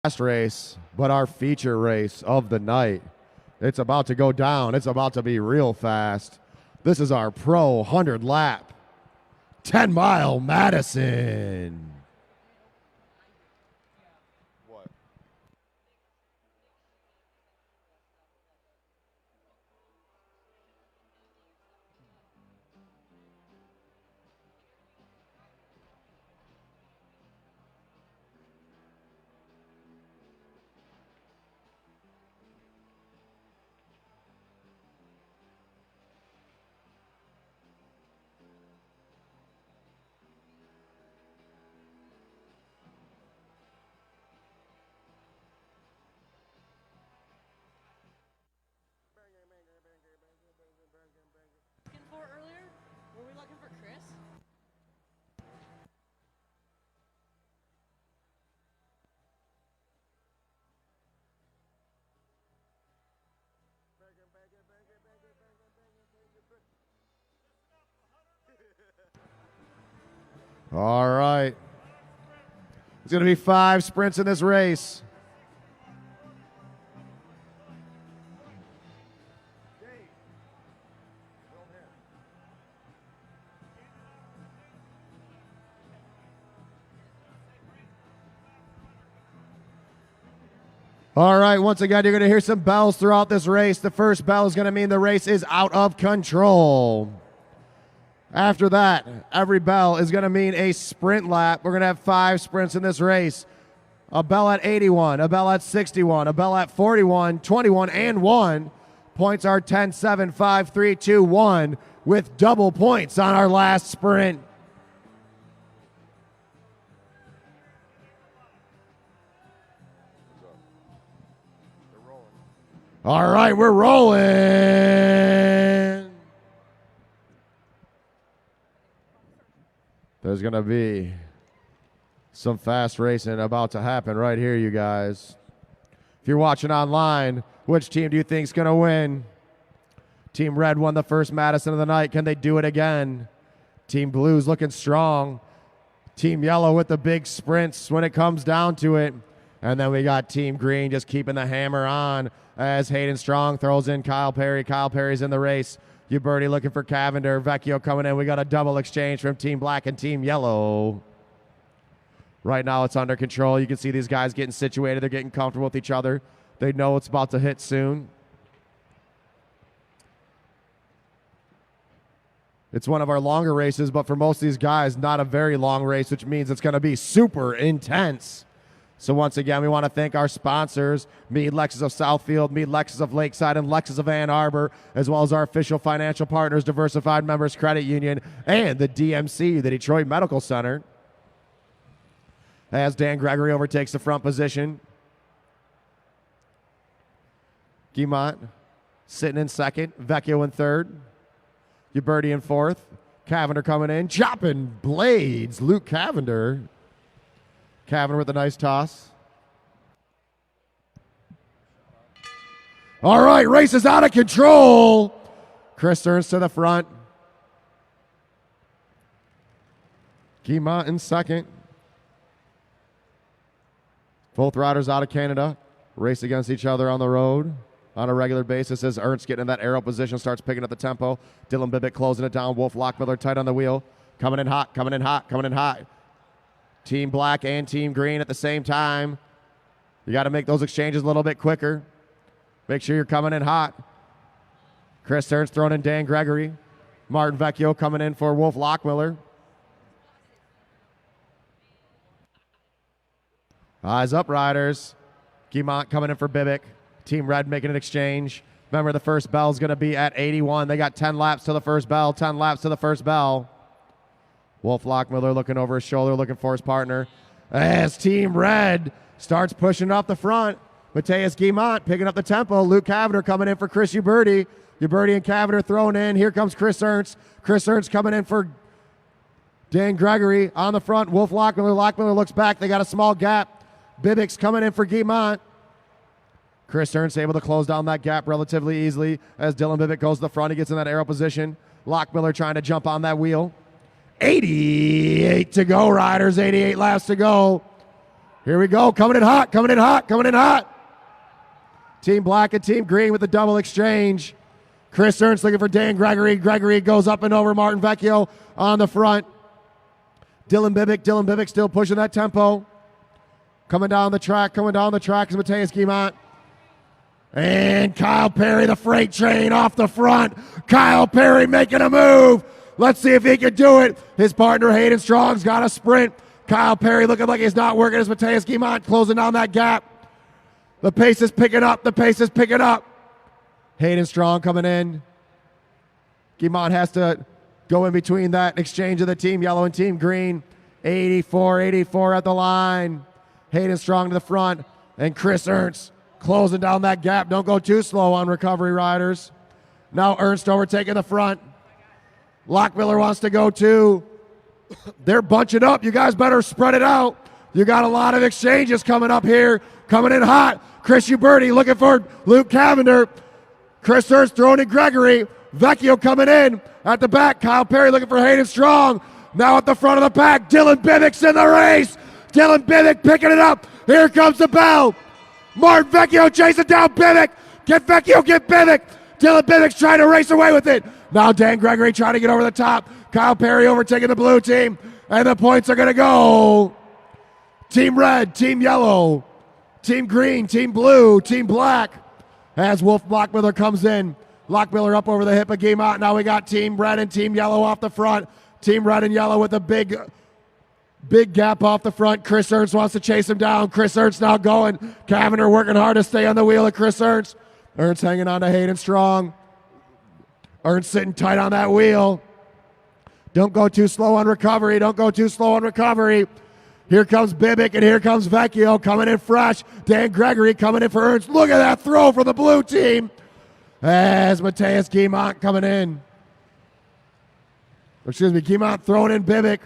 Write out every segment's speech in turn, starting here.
Last race, but our feature race of the night. It's about to go down. It's about to be real fast. This is our Pro 100 lap, 10-mile Madison. What? Earlier? Were we looking for Chris? All right. It's going to be 5 sprints in this race. All right, once again, you're going to hear some bells throughout this race. The first bell is going to mean the race is out of control. After that, every bell is going to mean a sprint lap. We're going to have 5 sprints in this race. A bell at 81, a bell at 61, a bell at 41, 21, and 1. Points are 10, 7, 5, 3, 2, 1, with double points on our last sprint. All right, we're rolling. There's going to be some fast racing about to happen right here, you guys. If you're watching online, which team do you think is going to win? Team Red won the first Madison of the night. Can they do it again? Team Blue's looking strong. Team Yellow with the big sprints when it comes down to it. And then we got Team Green just keeping the hammer on as Hayden Strong throws in Kyle Perry. Kyle Perry's in the race. Uberti looking for Cavender. Vecchio coming in. We got a double exchange from Team Black and Team Yellow. Right now it's under control. You can see these guys getting situated. They're getting comfortable with each other. They know it's about to hit soon. It's one of our longer races, but for most of these guys, not a very long race, which means it's going to be super intense. So once again, we want to thank our sponsors, Mead Lexus of Southfield, Mead Lexus of Lakeside, and Lexus of Ann Arbor, as well as our official financial partners, Diversified Members Credit Union, and the DMC, the Detroit Medical Center. As Dan Gregory overtakes the front position. Guillemette sitting in second, Vecchio in third, Uberti in fourth, Cavender coming in, chopping blades, Luke Cavender. Cavender with a nice toss. All right, race is out of control. Chris Stearns to the front. Guillemette in second. Both riders out of Canada race against each other on the road on a regular basis as Ernst getting in that aero position, starts picking up the tempo. Dylan Bibic closing it down. Wolf Lockmiller tight on the wheel. Coming in hot, coming in hot, coming in hot. Team Black and Team Green at the same time. You got to make those exchanges a little bit quicker. Make sure you're coming in hot. Chris Stearns throwing in Dan Gregory. Martin Vecchio coming in for Wolf Lockmiller. Eyes up, riders. Guillemette coming in for Bibic. Team Red making an exchange. Remember, the first bell is going to be at 81. They got 10 laps to the first bell, 10 laps to the first bell. Wolf Lockmiller looking over his shoulder, looking for his partner. As Team Red starts pushing up the front. Mathias Guillemette picking up the tempo. Luke Cavender coming in for Chris Uberti. Uberti and Cavender thrown in. Here comes Chris Ernst. Chris Ernst coming in for Dan Gregory on the front. Wolf Lockmiller. Lockmiller looks back. They got a small gap. Bibic's coming in for Guillemette. Chris Ernst able to close down that gap relatively easily as Dylan Bibic goes to the front. He gets in that aero position. Lockmiller trying to jump on that wheel. 88 to go, riders. 88 laps to go. Here we go. Coming in hot, coming in hot, coming in hot. Team Black and Team Green with the double exchange. Chris Ernst looking for Dan Gregory. Gregory goes up and over Martin Vecchio on the front. Dylan Bibic still pushing that tempo. Coming down the track is Mathias Guillemette. And Kyle Perry, the freight train off the front. Kyle Perry making a move. Let's see if he can do it. His partner Hayden Strong's got a sprint. Kyle Perry looking like he's not working as Mathias Guillemette closing down that gap. The pace is picking up. Hayden Strong coming in. Guillemette has to go in between that exchange of the Team Yellow and Team Green. 84 at the line. Hayden Strong to the front. And Chris Ernst closing down that gap. Don't go too slow on recovery riders. Now Ernst overtaking the front. Lockmiller wants to go too. They're bunching up. You guys better spread it out. You got a lot of exchanges coming up here. Coming in hot. Chris Uberti looking for Luke Cavender. Chris Ernst throwing in Gregory. Vecchio coming in at the back. Kyle Perry looking for Hayden Strong. Now at the front of the pack. Dylan Bibic's in the race. Dylan Bibic picking it up. Here comes the bell. Martin Vecchio chasing down Bibic. Get Vecchio, get Bibic. Dylan Bibic's trying to race away with it. Now Dan Gregory trying to get over the top. Kyle Perry overtaking the blue team. And the points are going to go. Team Red, Team Yellow, Team Green, Team Blue, Team Black. As Wolf Lockmiller comes in. Lockmiller up over the hip of Guillemette. Now we got Team Red and Team Yellow off the front. Team Red and Yellow with a big gap off the front. Chris Ernst wants to chase him down. Chris Ernst now going. Cavender working hard to stay on the wheel of Chris Ernst. Ernst hanging on to Hayden Strong. Ernst sitting tight on that wheel. Don't go too slow on recovery. Here comes Bibic and here comes Vecchio coming in fresh. Dan Gregory coming in for Ernst. Look at that throw from the blue team. As Mathias Guillemette coming in. Guillemette throwing in Bibic.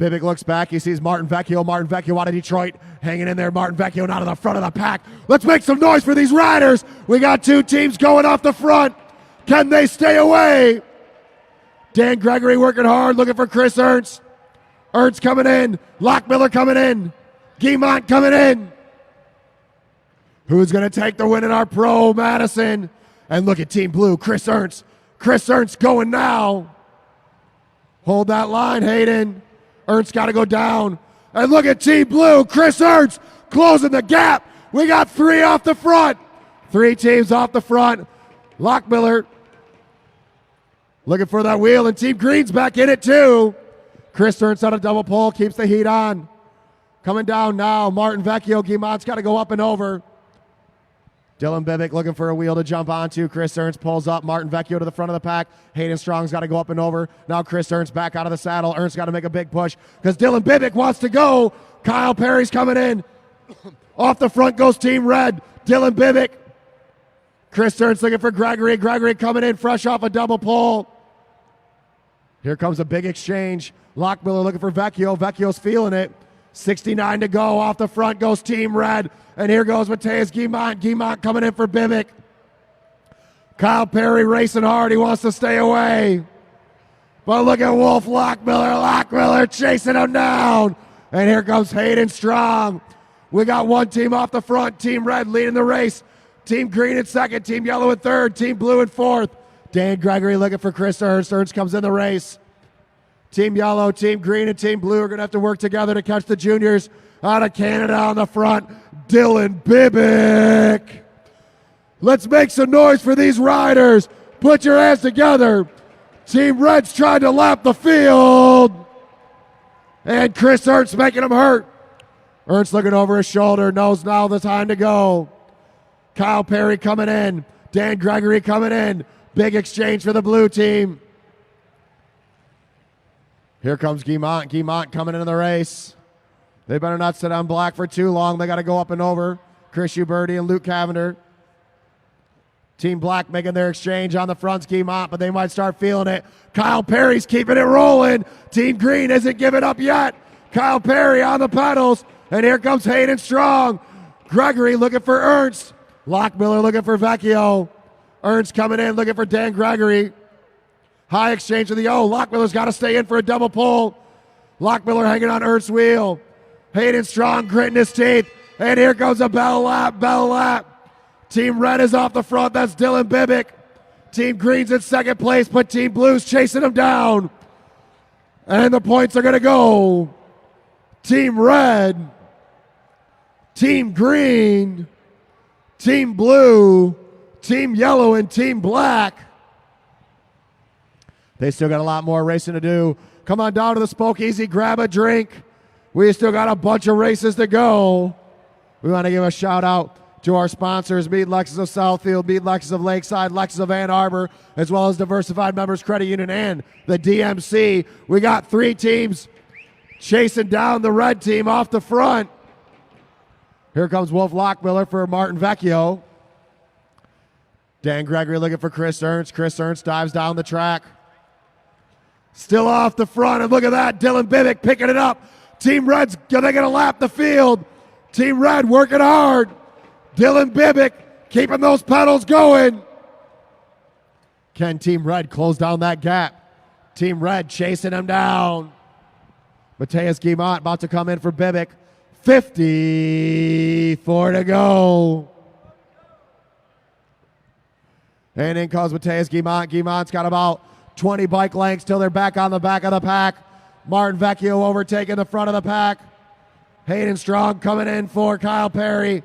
Bibic looks back. He sees Martin Vecchio. Martin Vecchio out of Detroit. Hanging in there. Martin Vecchio not in the front of the pack. Let's make some noise for these riders. We got two teams going off the front. Can they stay away? Dan Gregory working hard, looking for Chris Ernst. Ernst coming in. Lockmiller coming in. Guillemette coming in. Who's going to take the win in our pro, Madison? And look at Team Blue, Chris Ernst. Chris Ernst going now. Hold that line, Hayden. Ernst got to go down. And look at Team Blue, Chris Ernst closing the gap. We got three off the front. Three teams off the front. Lockmiller looking for that wheel, and Team Green's back in it too. Chris Ernst on a double pole, keeps the heat on. Coming down now, Martin Vecchio. Guillemotte's got to go up and over. Dylan Bibic looking for a wheel to jump onto. Chris Ernst pulls up. Martin Vecchio to the front of the pack. Hayden Strong's got to go up and over. Now Chris Ernst back out of the saddle. Ernst got to make a big push because Dylan Bibic wants to go. Kyle Perry's coming in. Off the front goes Team Red. Dylan Bibic. Chris Ernst looking for Gregory. Gregory coming in fresh off a double pole. Here comes a big exchange. Lockmiller looking for Vecchio. Vecchio's feeling it. 69 to go. Off the front goes Team Red. And here goes Mathias Guillemette. Guillemette coming in for Bibic. Kyle Perry racing hard. He wants to stay away. But look at Wolf Lockmiller. Lockmiller chasing him down. And here comes Hayden Strong. We got one team off the front. Team Red leading the race. Team Green in second. Team Yellow in third. Team Blue in fourth. Dan Gregory looking for Chris Ernst. Ernst comes in the race. Team Yellow, Team Green, and Team Blue are going to have to work together to catch the juniors out of Canada on the front. Dylan Bibic. Let's make some noise for these riders. Put your hands together. Team Red's trying to lap the field. And Chris Ernst making him hurt. Ernst looking over his shoulder, knows now the time to go. Kyle Perry coming in. Dan Gregory coming in. Big exchange for the blue team. Here comes Guillemette. Guillemette coming into the race. They better not sit on black for too long. They got to go up and over. Chris Uberti and Luke Cavender. Team Black making their exchange on the front's Guillemette, but they might start feeling it. Kyle Perry's keeping it rolling. Team Green isn't giving up yet. Kyle Perry on the pedals. And here comes Hayden Strong. Gregory looking for Ernst. Lockmiller looking for Vecchio. Ernst coming in looking for Dan Gregory. High exchange of the O. Lockmiller's got to stay in for a double pull. Lockmiller hanging on Ernst's wheel. Hayden Strong gritting his teeth. And here comes a bell lap. Team Red is off the front. That's Dylan Bibic. Team Green's in second place, but Team Blue's chasing him down. And the points are going to go. Team Red, Team Green, Team Blue, Team Yellow, and Team Black. They still got a lot more racing to do. Come on down to the Spoke Easy, grab a drink. We still got a bunch of races to go. We want to give a shout out to our sponsors, Meet Lexus of Southfield, Meet Lexus of Lakeside, Lexus of Ann Arbor, as well as Diversified Members Credit Union and the DMC. We got 3 teams chasing down the red team off the front. Here comes Wolf Lockmiller for Martin Vecchio. Dan Gregory looking for Chris Ernst. Chris Ernst dives down the track. Still off the front, and look at that, Dylan Bibic picking it up. Team Red's gonna lap the field. Team Red working hard. Dylan Bibic keeping those pedals going. Can Team Red close down that gap? Team Red chasing him down. Mathias Guillemette about to come in for Bibic. 54 to go. And in comes Mathias Guillemette. Guillemette's got about 20 bike lengths till they're back on the back of the pack. Martin Vecchio overtaking the front of the pack. Hayden Strong coming in for Kyle Perry.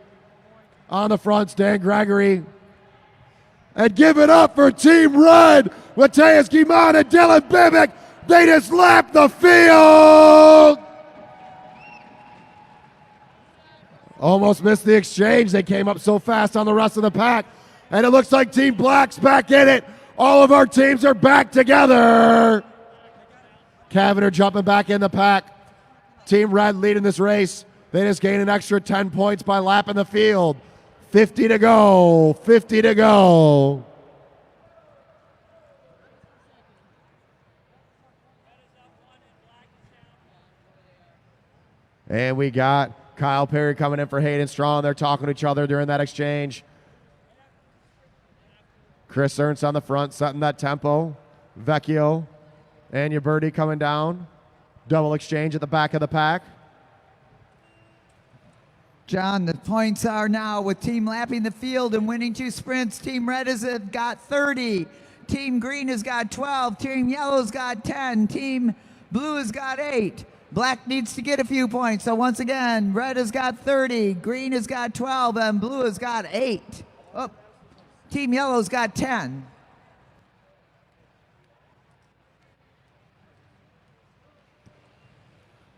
On the fronts, Dan Gregory. And give it up for Team Red. Mathias Guillemette and Dylan Bibic. They just lapped the field. Almost missed the exchange. They came up so fast on the rest of the pack. And it looks like Team Black's back in it. All of our teams are back together. Cavanagh jumping back in the pack. Team Red leading this race. They just gained an extra 10 points by lapping the field. 50 to go. 50 to go. And we got Kyle Perry coming in for Hayden Strong. They're talking to each other during that exchange. Chris Ernst on the front, setting that tempo. Vecchio and Uberti coming down. Double exchange at the back of the pack. John, the points are now with Team lapping the field and winning 2 sprints. Team Red has got 30. Team Green has got 12. Team Yellow's got 10. Team Blue has got 8. Black needs to get a few points. So once again, Red has got 30. Green has got 12. And Blue has got 8. Oh, Team Yellow's got 10.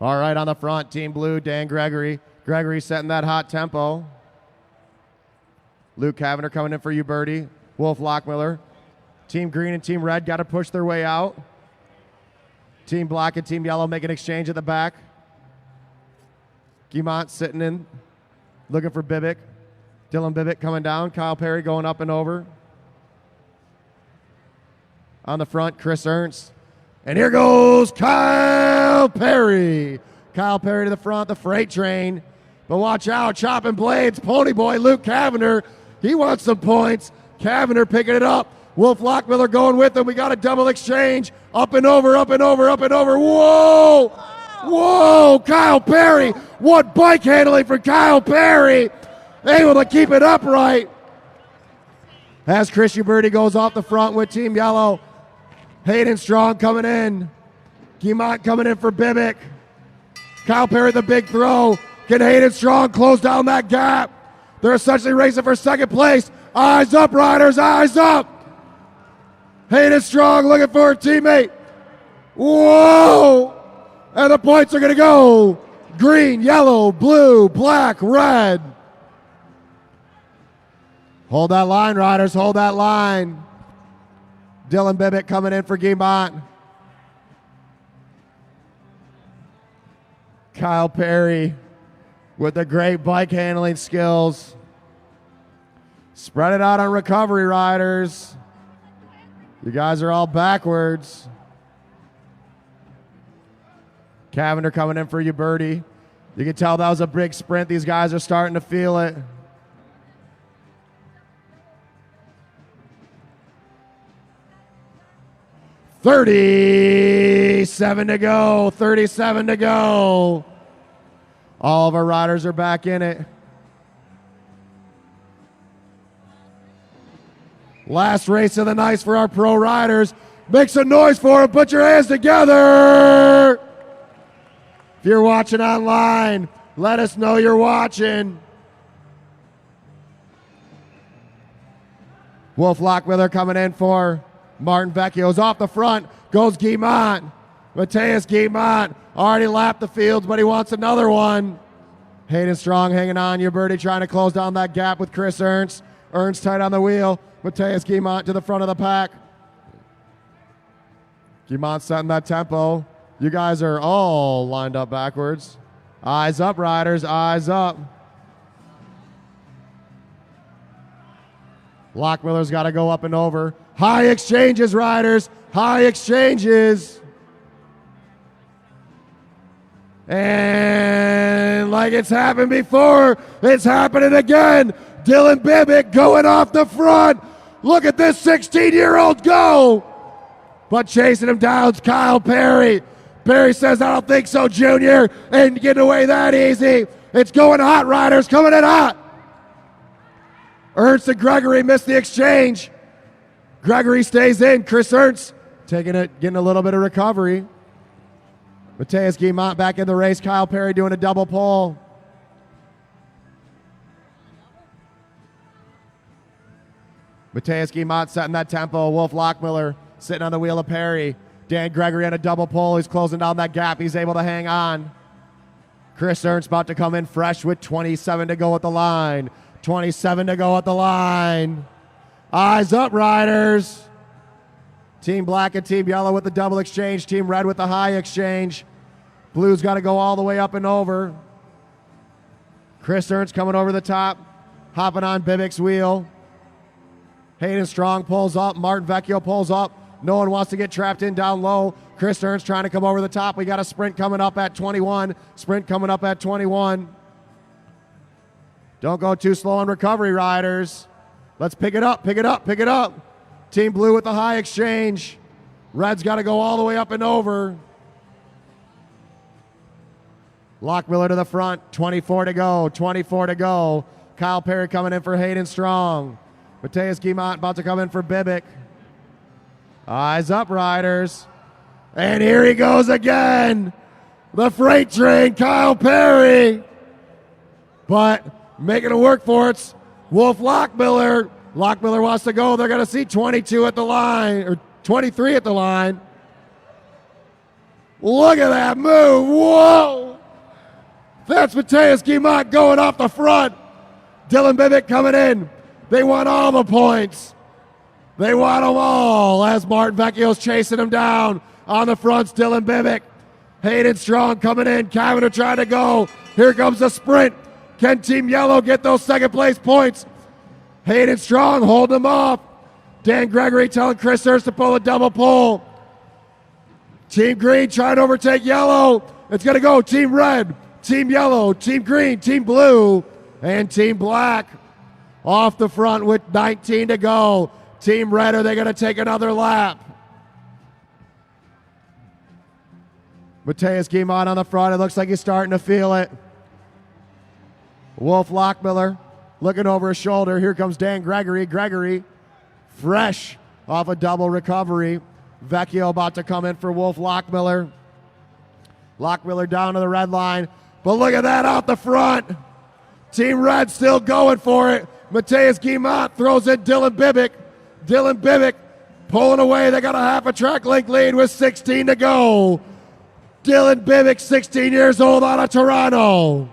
All right, on the front, Team Blue, Dan Gregory. Gregory setting that hot tempo. Luke Cavanagh coming in for Uberti. Wolf Lockmiller. Team Green and Team Red got to push their way out. Team Black and Team Yellow making exchange at the back. Guillemette sitting in, looking for Bibic. Dylan Bibic coming down. Kyle Perry going up and over. On the front, Chris Ernst. And here goes Kyle Perry. Kyle Perry to the front, the freight train. But watch out, chopping blades. Pony Boy Luke Cavanagh. He wants some points. Cavanagh picking it up. Wolf Lockmiller going with him. We got a double exchange. Up and over, up and over, up and over. Whoa! Whoa! Kyle Perry. What bike handling for Kyle Perry. Able to keep it upright. As Chris Uberti goes off the front with Team Yellow. Hayden Strong coming in. Guillemette coming in for Bibic. Kyle Perry the big throw. Can Hayden Strong close down that gap? They're essentially racing for second place. Eyes up, riders, eyes up. Hayden Strong looking for a teammate. Whoa! And the points are going to go. Green, yellow, blue, black, red. Hold that line, riders, hold that line. Dylan Bibic coming in for Guillemette. Kyle Perry with the great bike handling skills. Spread it out on recovery, riders. You guys are all backwards. Cavanagh coming in for Uberti. You can tell that was a big sprint. These guys are starting to feel it. 37 to go. 37 to go. All of our riders are back in it. Last race of the night for our pro riders. Make some noise for them. Put your hands together. If you're watching online, let us know you're watching. Wolf Lockmiller coming in for Martin Vecchio's off the front. Goes Guillemette. Mathias Guillemette already lapped the fields, but he wants another one. Hayden Strong hanging on. Your birdie trying to close down that gap with Chris Ernst. Ernst tight on the wheel. Mathias Guillemette to the front of the pack. Guillemette setting that tempo. You guys are all lined up backwards. Eyes up, riders. Eyes up. Lockmiller's got to go up and over. High exchanges, riders. High exchanges. And like it's happened before, it's happening again. Dylan Bibic going off the front. Look at this 16-year-old go. But chasing him down is Kyle Perry. Perry says, I don't think so, Junior. Ain't getting away that easy. It's going hot, riders. Coming in hot. Ernst and Gregory missed the exchange. Gregory stays in. Chris Ernst taking it, getting a little bit of recovery. Mathias Guillemette back in the race. Kyle Perry doing a double pole. Mathias Guillemette setting that tempo. Wolf Lockmiller sitting on the wheel of Perry. Dan Gregory on a double pole. He's closing down that gap. He's able to hang on. Chris Ernst about to come in fresh with 27 to go at the line. 27 to go at the line. Eyes up, riders. Team black and team yellow with the double exchange. Team red with the high exchange. Blue's got to go all the way up and over. Chris Ernst coming over the top. Hopping on Bibic's wheel. Hayden Strong pulls up. Martin Vecchio pulls up. No one wants to get trapped in down low. Chris Ernst trying to come over the top. We got a sprint coming up at 21. Sprint coming up at 21. Don't go too slow on recovery, riders. Let's pick it up, pick it up, pick it up. Team blue with the high exchange. Red's got to go all the way up and over. Lockmiller to the front. 24 to go, 24 to go. Kyle Perry coming in for Hayden Strong. Mathias Guillemette about to come in for Bibic. Eyes up, riders. And here he goes again. The freight train, Kyle Perry. But making it work for it. Wolf Lockmiller. Lockmiller wants to go. They're going to see 22 at the line, or 23 at the line. Look at that move. Whoa. That's Mathias Guillemette going off the front. Dylan Bibic coming in. They want all the points. They want them all as Martin Vecchio's chasing him down. On the front's Dylan Bibic. Hayden Strong coming in. Cavender trying to go. Here comes the sprint. Can Team Yellow get those second place points? Hayden Strong holding him off. Dan Gregory telling Chris Ernst to pull a double pull. Team Green trying to overtake Yellow. It's going to go Team Red, Team Yellow, Team Green, Team Blue, and Team Black. Off the front with 19 to go. Team Red, are they going to take another lap? Mathias Guillemette on the front. It looks like he's starting to feel it. Wolf Lockmiller looking over his shoulder. Here comes Dan Gregory. Gregory fresh off a double recovery. Vecchio about to come in for Wolf Lockmiller. Lockmiller down to the red line. But look at that out the front. Team Red still going for it. Mathias Guillemette throws in Dylan Bibic. Dylan Bibic pulling away. They got a half a track length lead with 16 to go. Dylan Bibic, 16 years old, out of Toronto.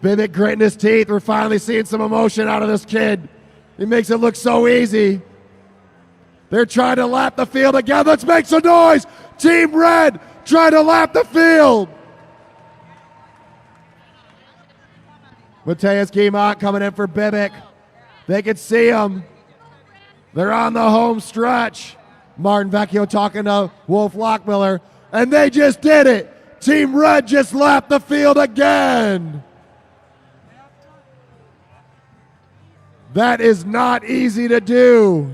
Bibic gritting his teeth. We're finally seeing some emotion out of this kid. He makes it look so easy. They're trying to lap the field again. Let's make some noise. Team Red trying to lap the field. Mathias Guillemette coming in for Bibic. They can see him. They're on the home stretch. Martin Vecchio talking to Wolf Lockmiller. And they just did it. Team Red just lapped the field again. That is not easy to do.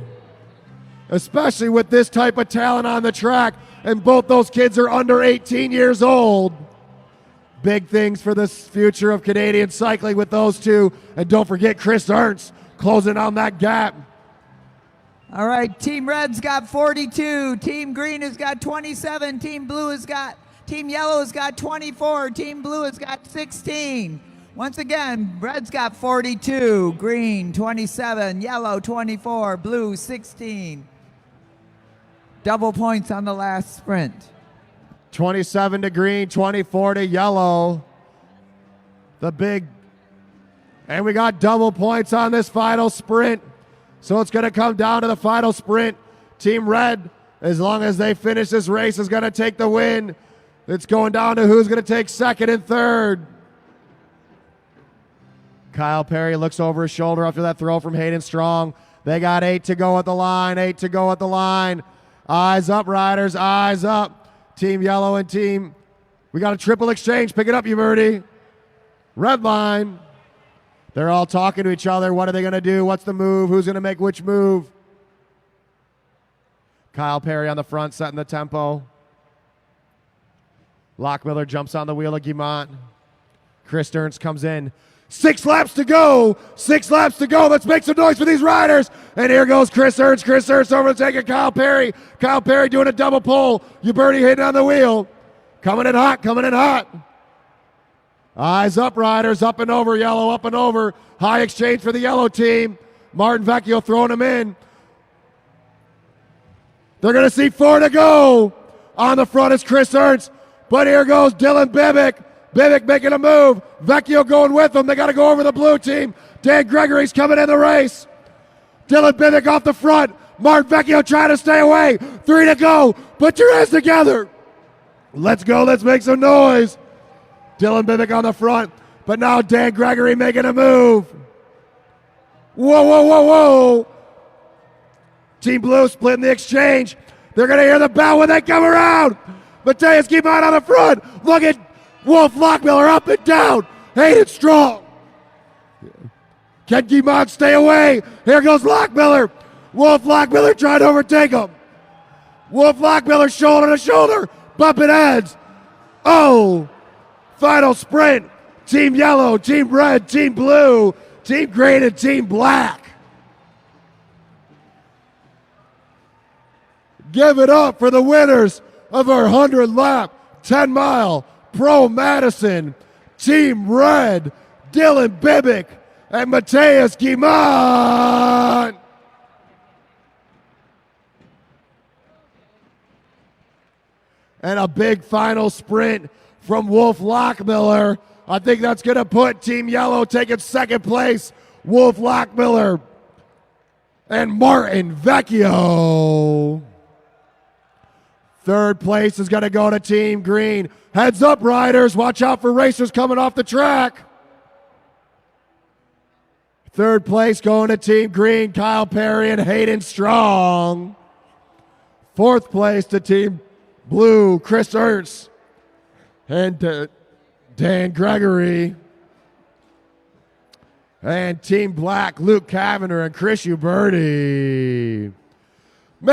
especially with this type of talent on the track. And both those kids are under 18 years old. Big things for the future of Canadian cycling with those two. And don't forget Chris Ernst closing on that gap. All right, Team Red's got 42. Team Green has got 27. Team Yellow has got 24. Team Blue has got 16. Once again, Red's got 42. Green 27. Yellow 24. Blue 16. Double points on the last sprint. 27 to green, 24 to yellow. And we got double points on this final sprint. So it's going to come down to the final sprint. Team Red, as long as they finish this race, is going to take the win. It's going down to who's going to take second and third. Kyle Perry looks over his shoulder after that throw from Hayden Strong. They got 8 to go at the line, 8 to go at the line. Eyes up, riders, eyes up. Team Yellow and Team, we got a triple exchange. Pick it up, you birdie. Red line. They're all talking to each other. What are they going to do? What's the move? Who's going to make which move? Kyle Perry on the front, setting the tempo. Lockmiller jumps on the wheel of Guillemette. Chris Ernst comes in. 6 laps to go. 6 laps to go. Let's make some noise for these riders. And here goes Chris Ernst. Chris Ernst over to take it. Kyle Perry. Kyle Perry doing a double pull. Uberti hitting on the wheel. Coming in hot. Coming in hot. Eyes up, riders. Up and over. Yellow up and over. High exchange for the yellow team. Martin Vecchio throwing him in. They're going to see 4 to go. On the front is Chris Ernst. But here goes Dylan Bibic. Bibic making a move. Vecchio going with them. They got to go over the blue team. Dan Gregory's coming in the race. Dylan Bibic off the front. Martin Vecchio trying to stay away. 3 to go. Put your hands together. Let's go. Let's make some noise. Dylan Bibic on the front. But now Dan Gregory making a move. Whoa, whoa, whoa, whoa. Team Blue splitting the exchange. They're going to hear the bell when they come around. Mathias Guillemette on the front. Look at Wolf Lockmiller up and down. Hayden Strong. Can Guillemette stay away? Here goes Lockmiller. Wolf Lockmiller trying to overtake him. Wolf Lockmiller shoulder to shoulder. Bumping heads. Oh. Final sprint. Team Yellow, Team Red, Team Blue, Team Green, and Team Black. Give it up for the winners of our 100-lap, 10-mile Pro Madison. Team Red, Dylan Bibic, and Mathias Guillemette. And a big final sprint from Wolf Lockmiller. I think that's going to put Team Yellow taking second place. Wolf Lockmiller and Martin Vecchio. Third place is going to go to Team Green. Heads up, riders. Watch out for racers coming off the track. Third place going to Team Green, Kyle Perry and Hayden Strong. Fourth place to Team Blue, Chris Ernst and Dan Gregory. And Team Black, Luke Cavener and Chris Uberti.